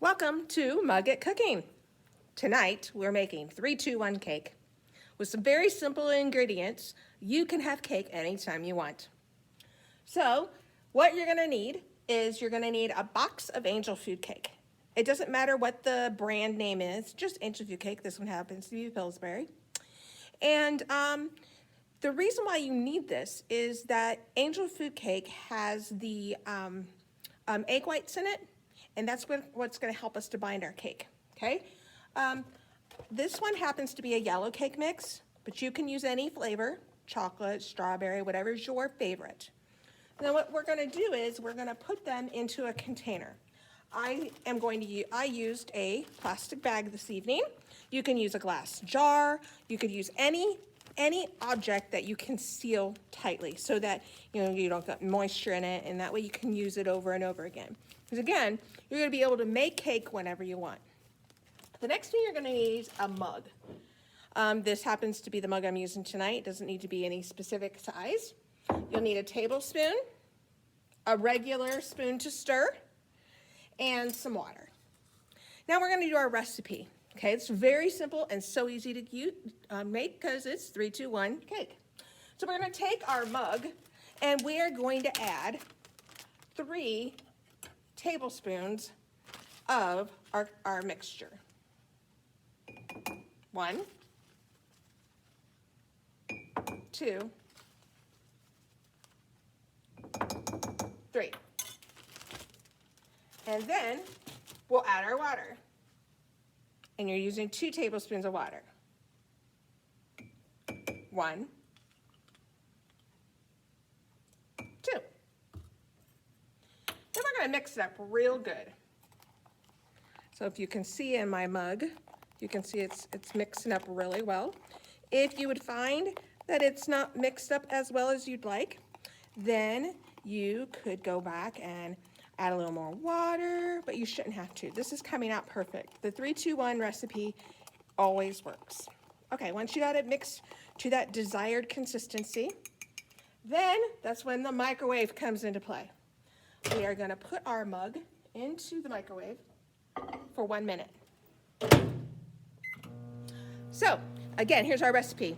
Welcome to Mug It Cooking. Tonight we're making 3-2-1 cake. With some very simple ingredients, you can have cake anytime you want. So what you're gonna need is you're gonna need a box of angel food cake. It doesn't matter what the brand name is, just angel food cake. This one happens to be Pillsbury. And the reason why you need this is that angel food cake has the egg whites in it, and that's what's going to help us to bind our cake, okay? This one happens to be a yellow cake mix, but you can use any flavor, chocolate, strawberry, whatever's your favorite. Now what we're going to do is we're going to put them into a container. I used a plastic bag this evening. You can use a glass jar. You could use any object that you can seal tightly so that you don't get moisture in it, and that way you can use it over and over again. Because again, you're going to be able to make cake whenever you want. The next thing you're going to need is a mug. This happens to be the mug I'm using tonight. It doesn't need to be any specific size. You'll need a tablespoon, a regular spoon to stir, and some water. Now we're going to do our recipe. Okay, it's very simple and so easy to make because it's 3-2-1 cake. So we're going to take our mug and we are going to add 3 tablespoons of our mixture. 1, 2, 3. And then we'll add our water. And you're using 2 tablespoons of water. 1, 2. Then we're going to mix it up real good. So if you can see in my mug, you can see it's mixing up really well. If you would find that it's not mixed up as well as you'd like, then you could go back and add a little more water, but you shouldn't have to. This is coming out perfect. The 3-2-1 recipe always works. Okay, once you got it mixed to that desired consistency, then that's when the microwave comes into play. We are going to put our mug into the microwave for 1 minute. So, again, here's our recipe.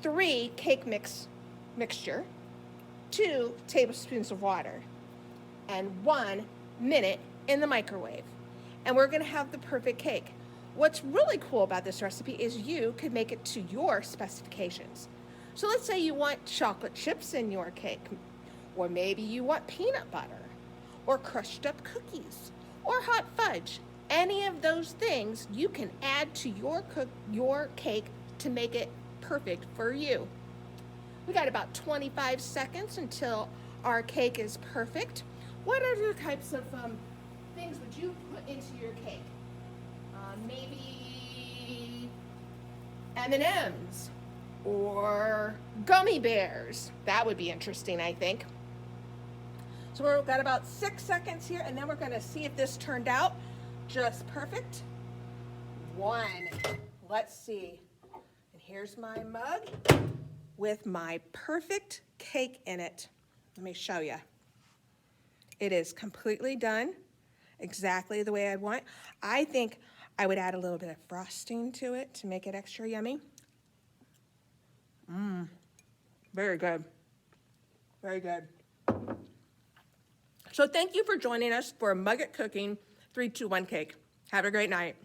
3 cake mixture, 2 tablespoons of water, and 1 minute in the microwave. And we're gonna have the perfect cake. What's really cool about this recipe is you could make it to your specifications. So let's say you want chocolate chips in your cake, or maybe you want peanut butter, or crushed up cookies, or hot fudge. Any of those things you can add to your cake to make it perfect for you. We got about 25 seconds until our cake is perfect. What other types of things would you put into your cake? Maybe M&Ms or gummy bears. That would be interesting, I think. So we've got about 6 seconds here, and then we're going to see if this turned out just perfect. 1. Let's see. And here's my mug with my perfect cake in it. Let me show you. It is completely done, exactly the way I want. I think I would add a little bit of frosting to it to make it extra yummy. Very good. Very good. So thank you for joining us for Mug It Cooking 3-2-1 cake. Have a great night.